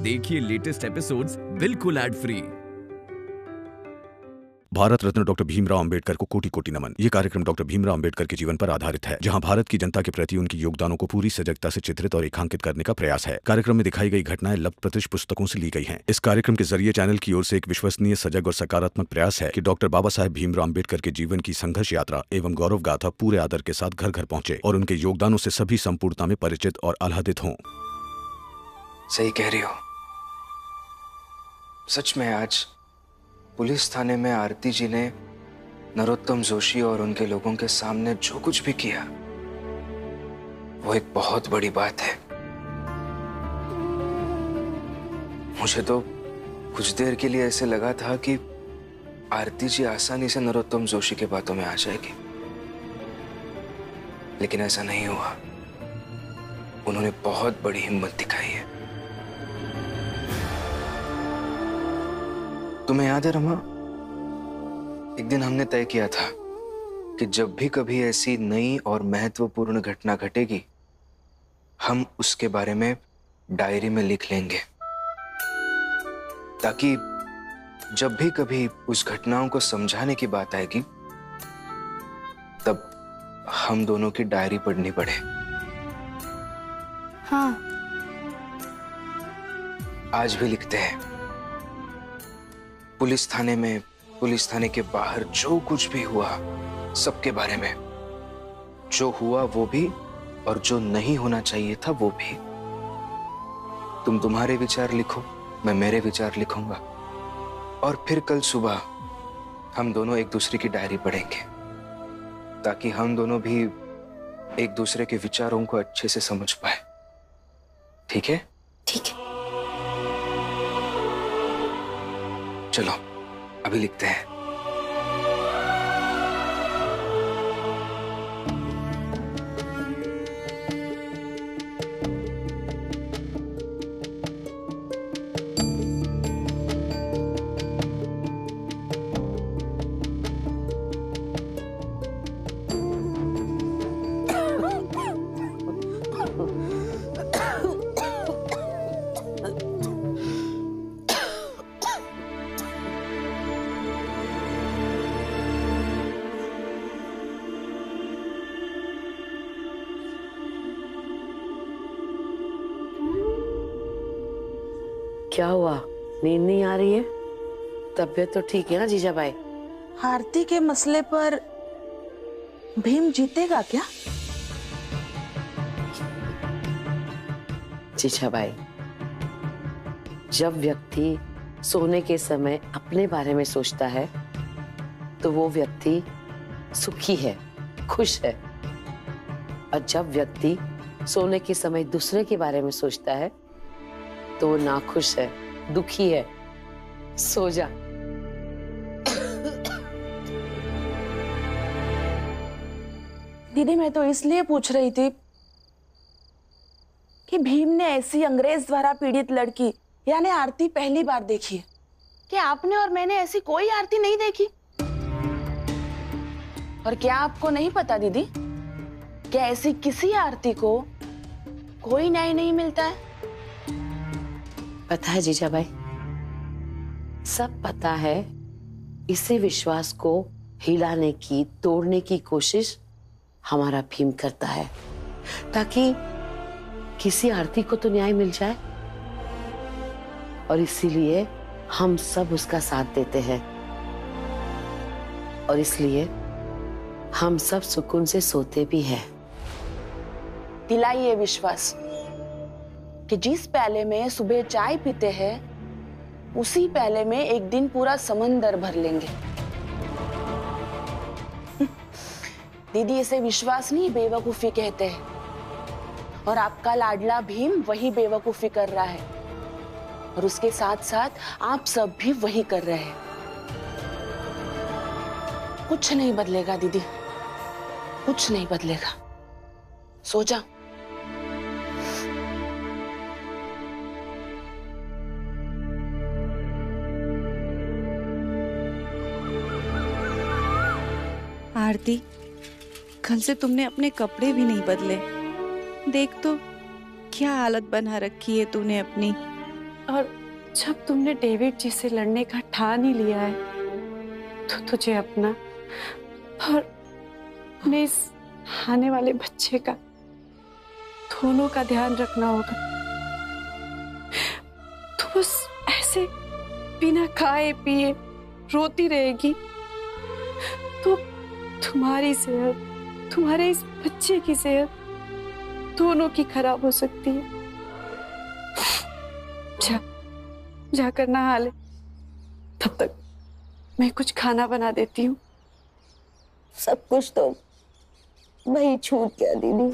देखिए latest episodes बिल्कुल ad free. Bharat Ratna doctor Bhimrao Ambedkar को कोटि कोटि नमन। ये कार्यक्रम डॉक्टर भीमराव अंबेडकर के जीवन पर आधारित है, जहां भारत की जनता के प्रति उनके योगदानों को पूरी सजगता से चित्रित और रेखांकित करने का प्रयास है। कार्यक्रम में दिखाई गई घटनाएं लब्ध प्रतिष्ठ पुस्तकों से ली गई हैं। इस कार्यक्रम के जरिए चैनल की ओर से एक विश्वसनीय, सजग और सकारात्मक प्रयास है कि डॉक्टर बाबा साहेब भीमराव अंबेडकर के जीवन की संघर्ष यात्रा एवं गौरव गाथा पूरे आदर के साथ घर घर पहुंचे और उनके योगदानों से सभी संपूर्णता में परिचित और आह्लादित हों। सही कह रही हो। सच में आज पुलिस थाने में आरती जी ने नरोत्तम जोशी और उनके लोगों के सामने जो कुछ भी किया वो एक बहुत बड़ी बात है। मुझे तो कुछ देर के लिए ऐसे लगा था कि आरती जी आसानी से नरोत्तम जोशी के बातों में आ जाएगी, लेकिन ऐसा नहीं हुआ। उन्होंने बहुत बड़ी हिम्मत दिखाई है। तुम्हें याद है रमा, एक दिन हमने तय किया था कि जब भी कभी ऐसी नई और महत्वपूर्ण घटना घटेगी हम उसके बारे में डायरी में लिख लेंगे, ताकि जब भी कभी उस घटनाओं को समझाने की बात आएगी तब हम दोनों की डायरी पढ़नी पड़े। हाँ, आज भी लिखते हैं। पुलिस थाने में, पुलिस थाने के बाहर जो कुछ भी हुआ सबके बारे में, जो हुआ वो भी और जो नहीं होना चाहिए था वो भी। तुम तुम्हारे विचार लिखो, मैं मेरे विचार लिखूंगा, और फिर कल सुबह हम दोनों एक दूसरे की डायरी पढ़ेंगे, ताकि हम दोनों भी एक दूसरे के विचारों को अच्छे से समझ पाए। ठीक है? ठीक है। चलो अभी लिखते हैं। क्या हुआ, नींद नहीं आ रही है? तबीयत तो ठीक है ना जीजा भाई? आरती के मसले पर भीम जीतेगा क्या? जीजा भाई, जब व्यक्ति सोने के समय अपने बारे में सोचता है तो वो व्यक्ति सुखी है, खुश है, और जब व्यक्ति सोने के समय दूसरे के बारे में सोचता है तो वो नाखुश है, दुखी है। सो जा। दीदी, मैं तो इसलिए पूछ रही थी कि भीम ने ऐसी अंग्रेज द्वारा पीड़ित लड़की यानी आरती पहली बार देखी है कि आपने और मैंने ऐसी कोई आरती नहीं देखी। और क्या आपको नहीं पता दीदी, क्या ऐसी किसी आरती को कोई न्याय नहीं मिलता है? पता है जीजा भाई, सब पता है। इसी विश्वास को हिलाने की, तोड़ने की कोशिश हमारा भीम करता है, ताकि किसी आरती को तो न्याय मिल जाए। और इसीलिए हम सब उसका साथ देते हैं, और इसलिए हम सब सुकून से सोते भी हैं। दिलाइए विश्वास कि जिस प्याले में सुबह चाय पीते हैं उसी प्याले में एक दिन पूरा समंदर भर लेंगे। दीदी, इसे विश्वास नहीं बेवकूफी कहते हैं, और आपका लाडला भीम वही बेवकूफी कर रहा है, और उसके साथ साथ आप सब भी वही कर रहे हैं। कुछ नहीं बदलेगा दीदी, कुछ नहीं बदलेगा। सो जा। आरती, कल से तुमने अपने कपड़े भी नहीं बदले। देख तो क्या हालत बना रखी है तूने अपनी। और जब तुमने डेविड जी से लड़ने का ठान ही लिया है तो तुझे अपना और अपने इस आने वाले बच्चे का दोनों का ध्यान रखना होगा। तो बस ऐसे बिना खाए पिए रोती रहेगी तो तुम्हारी सेहत, तुम्हारे इस बच्चे की सेहत दोनों की खराब हो सकती है। जा जाकर नहा ले, तब तक मैं कुछ खाना बना देती हूँ। सब कुछ तो वही छूट गया दीदी,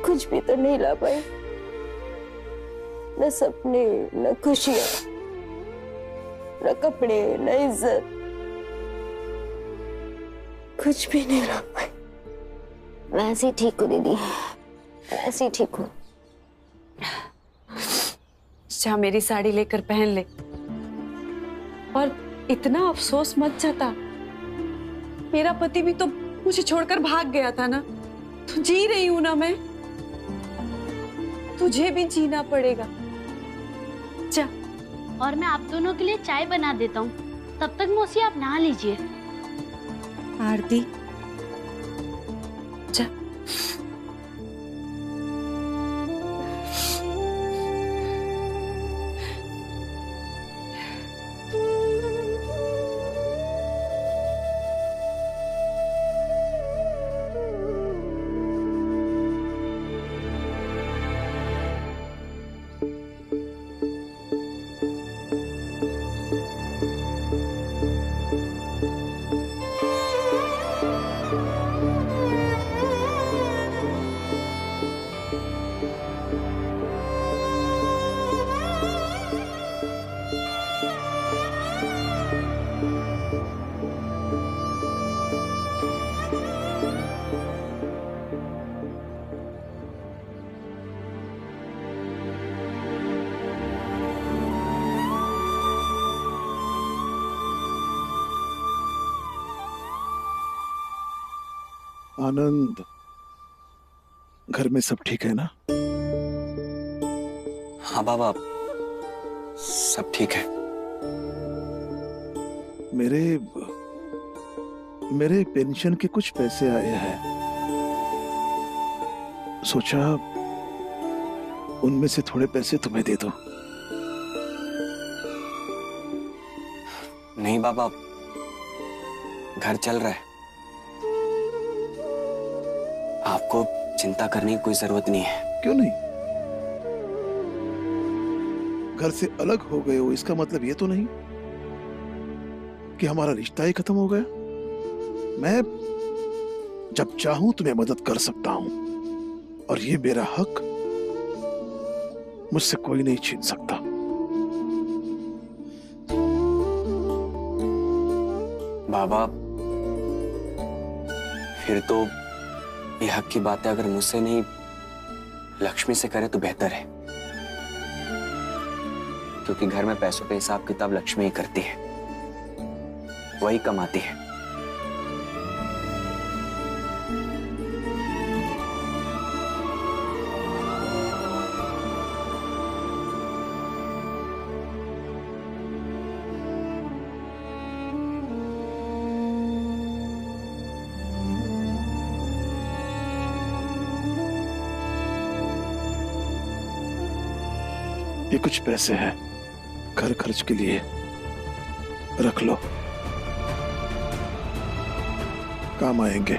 कुछ भी तो नहीं ला पाई, न सपने, न खुशियां, न कपड़े, न इज्जत, कुछ भी नहीं ला पाई। वैसे ही ठीक हो दीदी, वैसे ही ठीक हो। जा मेरी साड़ी लेकर पहन ले और इतना अफसोस मत जता। मेरा पति भी तो मुझे छोड़कर भाग गया था ना, तो जी रही हूं ना मैं, तुझे भी जीना पड़ेगा। जा। और मैं आप दोनों के लिए चाय बना देता हूँ, तब तक मौसी आप नहा लीजिए। आरती जा। आनंद, घर में सब ठीक है ना? हाँ बाबा, सब ठीक है। मेरे पेंशन के कुछ पैसे आए हैं, सोचा उनमें से थोड़े पैसे तुम्हें दे दो। नहीं बाबा, घर चल रहा है, आपको चिंता करने की कोई जरूरत नहीं है। क्यों नहीं? घर से अलग हो गए हो, इसका मतलब ये तो नहीं कि हमारा रिश्ता ही खत्म हो गया। मैं जब चाहूं तुम्हें मदद कर सकता हूं, और ये मेरा हक मुझसे कोई नहीं छीन सकता। बाबा, फिर तो ये हक की बातें अगर मुझसे नहीं लक्ष्मी से करे तो बेहतर है, क्योंकि घर में पैसों का हिसाब किताब लक्ष्मी ही करती है, वही कमाती है। ये कुछ पैसे हैं घर खर्च के लिए, रख लो, काम आएंगे।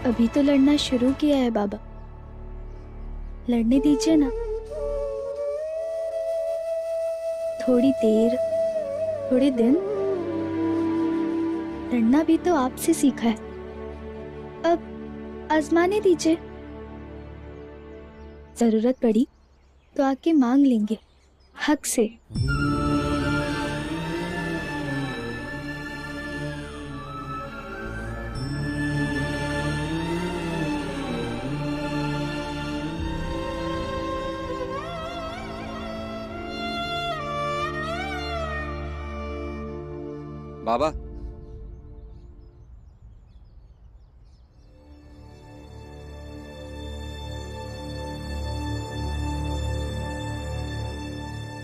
अभी तो लड़ना शुरू किया है बाबा, लड़ने दीजिए ना। थोड़ी देर, थोड़े दिन, लड़ना भी तो आपसे सीखा है, अब आजमाने दीजिए। जरूरत पड़ी तो आके मांग लेंगे हक से। बाबा,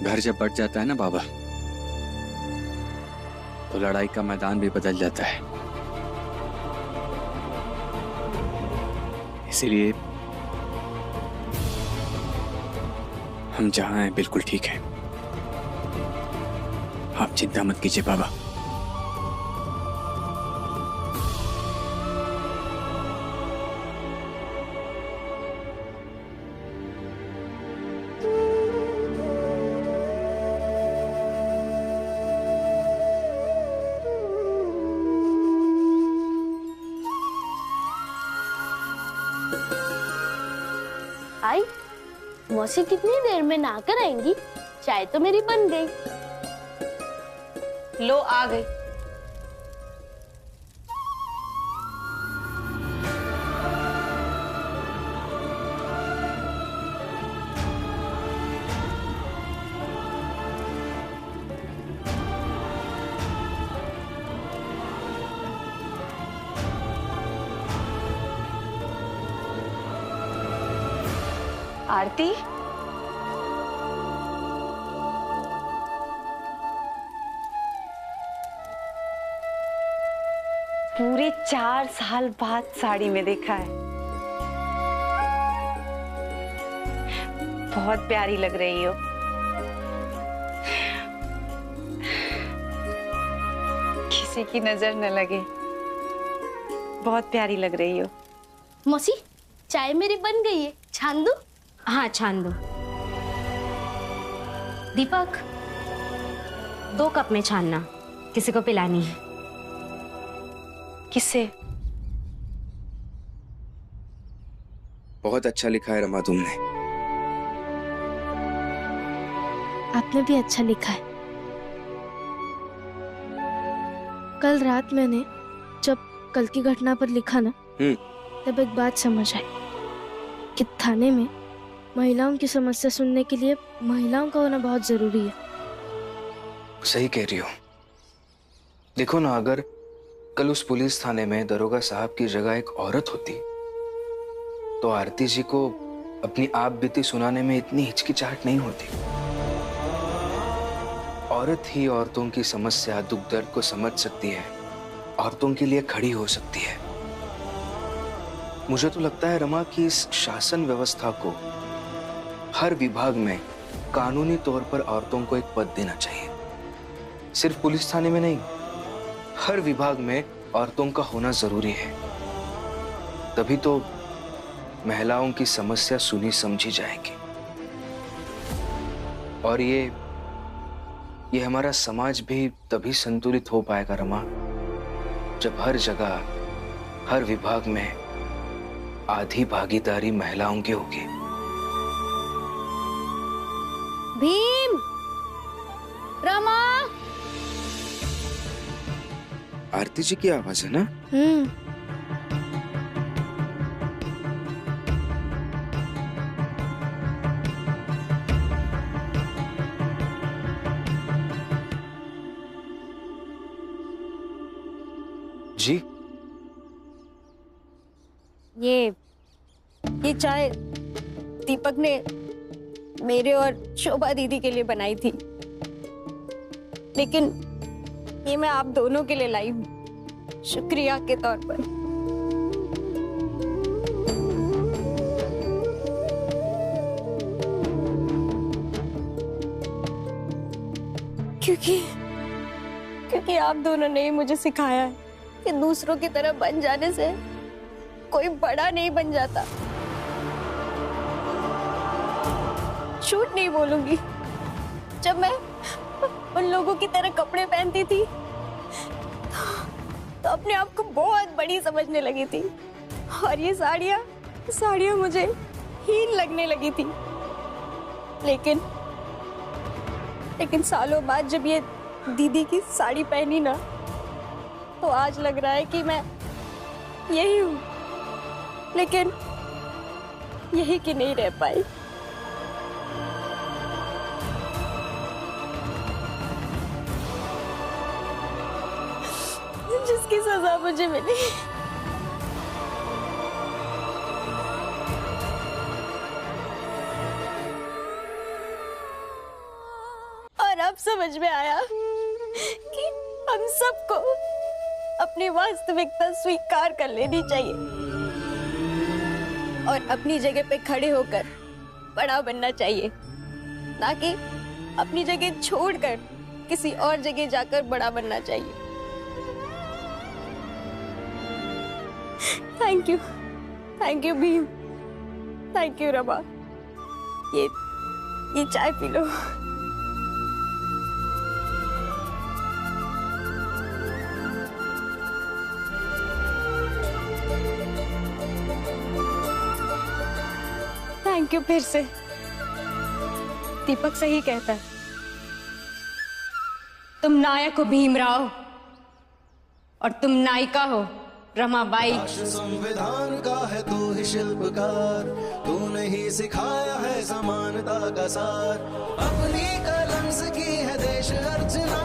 घर जब बढ़ जाता है ना बाबा, तो लड़ाई का मैदान भी बदल जाता है। इसीलिए हम जहां हैं बिल्कुल ठीक हैं। आप चिंता मत कीजिए बाबा। आई, मौसी कितनी देर में नहाकर आएंगी? चाय तो मेरी बन गई। लो आ गई। आरती, पूरे 4 साल बाद साड़ी में देखा है। बहुत प्यारी लग रही हो। किसी की नजर न लगे, बहुत प्यारी लग रही हो। मौसी, चाय मेरी बन गई है, छान दूं? हाँ छान दो। दीपक 2 कप में छानना, किसी को पिलानी है। किसे? बहुत अच्छा लिखा है रमा तुमने। आपने भी अच्छा लिखा है। कल रात मैंने जब कल की घटना पर लिखा ना, तब एक बात समझ आई कि थाने में महिलाओं की समस्या सुनने के लिए महिलाओं का होना बहुत जरूरी है। सही कह रही हो। देखो ना, अगर कल उस पुलिस थाने में दरोगा साहब की जगह एक औरत होती, तो आरती जी को अपनी आप बीती सुनाने में इतनी हिचकिचाहट नहीं होती। औरत ही औरतों की समस्या, दुख दर्द को समझ सकती है, औरतों के लिए खड़ी हो सकती है। मुझे तो लगता है रमा कि इस शासन व्यवस्था को हर विभाग में कानूनी तौर पर औरतों को एक पद देना चाहिए। सिर्फ पुलिस थाने में नहीं, हर विभाग में औरतों का होना जरूरी है। तभी तो महिलाओं की समस्या सुनी समझी जाएगी। और ये हमारा समाज भी तभी संतुलित हो पाएगा रमा, जब हर जगह, हर विभाग में आधी भागीदारी महिलाओं की होगी। भीम, रमा। आरती जी की आवाज है ना? जी, ये चाय दीपक ने मेरे और शोभा दीदी के लिए बनाई थी, लेकिन ये मैं आप दोनों के लिए लाई हूँ, शुक्रिया के तौर पर। क्योंकि आप दोनों ने मुझे सिखाया है कि दूसरों की तरह बन जाने से कोई बड़ा नहीं बन जाता। झूठ नहीं बोलूंगी, जब मैं उन लोगों की तरह कपड़े पहनती थी तो अपने आप को बहुत बड़ी समझने लगी थी, और ये साड़ियां मुझे हीन लगने लगी थी। लेकिन सालों बाद जब ये दीदी की साड़ी पहनी ना, तो आज लग रहा है कि मैं यही हूँ, लेकिन यही कि नहीं रह पाई। जिसकी सजा मुझे मिली, अब समझ में आया कि हम सबको अपनी वास्तविकता स्वीकार कर लेनी चाहिए और अपनी जगह पे खड़े होकर बड़ा बनना चाहिए, ना कि अपनी जगह छोड़कर किसी और जगह जाकर बड़ा बनना चाहिए। Thank you Bhim, thank you Rama. ये चाय पी लो। थैंक यू फिर से। दीपक सही कहता है, तुम नायक हो भीमराव और तुम नायिका हो रमाबाई। संविधान का है तू ही शिल्पकार, तूने ही सिखाया है समानता का सार। अपनी कलम से की है देश अर्चना,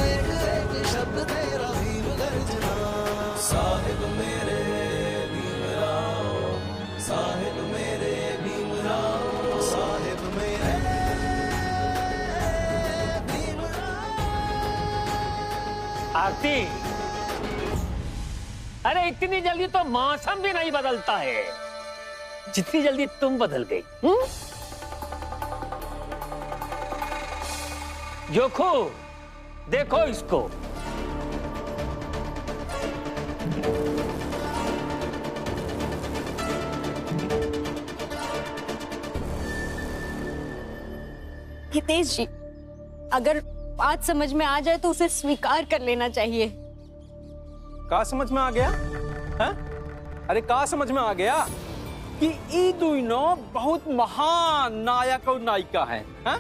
एक एक शब्द तेरा भीम गर्जना। साहिब मेरे भीमराव, साहिब मेरे भीमराव, साहिब मेरे भीमराव। आरती, अरे इतनी जल्दी तो मौसम भी नहीं बदलता है जितनी जल्दी तुम बदल गई। जोखो, देखो इसको। हितेश जी, अगर बात समझ में आ जाए तो उसे स्वीकार कर लेना चाहिए। का समझ में आ गया? हा? अरे का समझ में आ गया कि ई दोनों बहुत महान नायक और नायिका हैं। हा?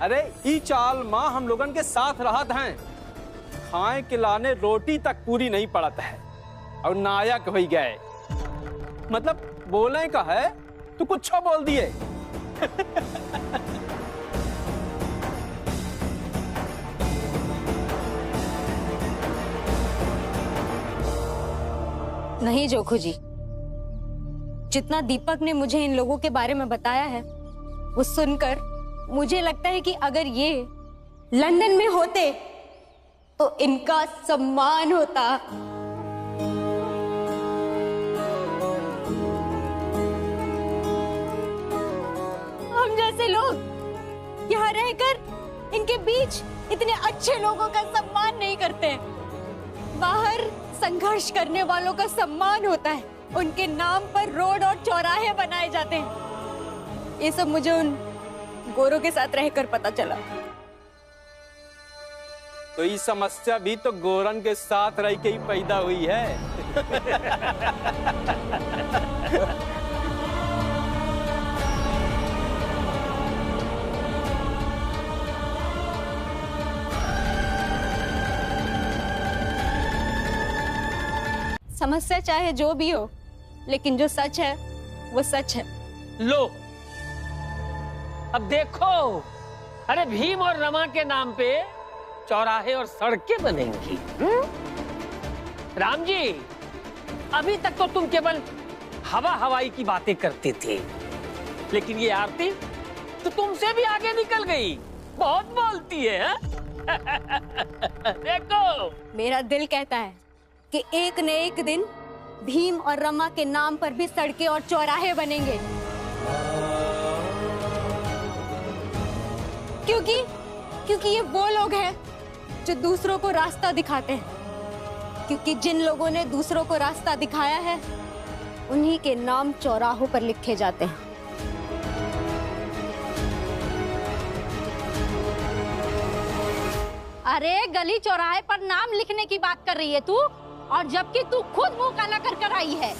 अरे ई चाल माँ हम लोगन के साथ रहत हैं, खाए खिलाने रोटी तक पूरी नहीं पड़त है और नायक हो गए। मतलब बोले का है तू कुछ बोल दिए। नहीं जोखू जी, जितना दीपक ने मुझे इन लोगों के बारे में बताया है वो सुनकर मुझे लगता है कि अगर ये लंदन में होते तो इनका सम्मान होता। हम जैसे लोग यहाँ रहकर इनके बीच इतने अच्छे लोगों का सम्मान नहीं करते। बाहर संघर्ष करने वालों का सम्मान होता है, उनके नाम पर रोड और चौराहे बनाए जाते हैं। ये सब मुझे उन गोरों के साथ रहकर पता चला। तो ये समस्या भी तो गोरन के साथ रह के ही पैदा हुई है। समस्या चाहे जो भी हो, लेकिन जो सच है वो सच है। लो अब देखो, अरे भीम और रमा के नाम पे चौराहे और सड़कें बनेंगी। राम जी, अभी तक तो तुम केवल हवा हवाई की बातें करते थे, लेकिन ये आरती तो तुमसे भी आगे निकल गई, बहुत बोलती है। देखो, मेरा दिल कहता है कि एक न एक दिन भीम और रमा के नाम पर भी सड़कें और चौराहे बनेंगे, क्योंकि ये वो लोग हैं जो दूसरों को रास्ता दिखाते हैं। क्योंकि जिन लोगों ने दूसरों को रास्ता दिखाया है उन्हीं के नाम चौराहों पर लिखे जाते हैं। अरे गली चौराहे पर नाम लिखने की बात कर रही है तू, और जबकि तू खुद मुंह काला कर कर आई है।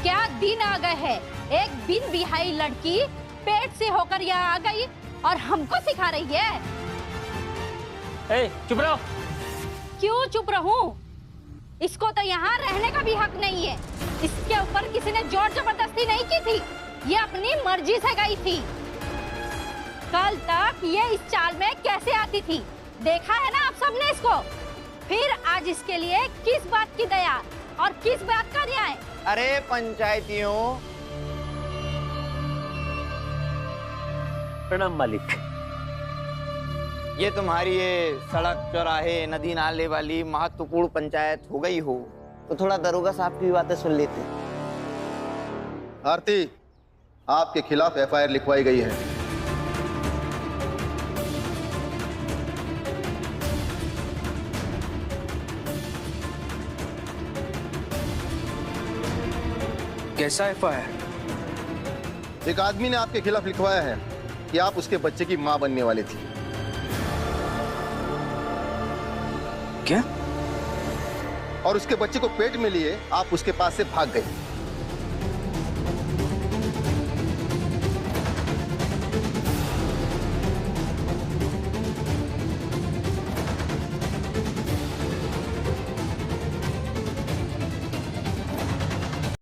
क्या दिन आ गए हैं, एक बिन बिहाई लड़की पेट से होकर यहाँ आ गई और हमको सिखा रही है। चुप रहो। क्यों चुप रहूं? इसको तो यहाँ रहने का भी हक नहीं है। इसके ऊपर किसी ने जोर जबरदस्ती नहीं की थी, ये अपनी मर्जी से गई थी। कल तक ये इस चाल में कैसे आती थी, देखा है ना आप सबने इसको। फिर आज इसके लिए किस बात की दया और किस बात का न्याय? अरे पंचायतियों, प्रणाम मालिक। ये तुम्हारी ये सड़क चौराहे नदी नाले वाली महत्वपूर्ण पंचायत हो गई हो तो थोड़ा दरोगा साहब की बातें सुन लेते। आरती, आपके खिलाफ एफआईआर लिखवाई गई है। कैसा एफआईआर? एक आदमी ने आपके खिलाफ लिखवाया है कि आप उसके बच्चे की मां बनने वाली थी। क्या? और उसके बच्चे को पेट में लिए आप उसके पास से भाग गए।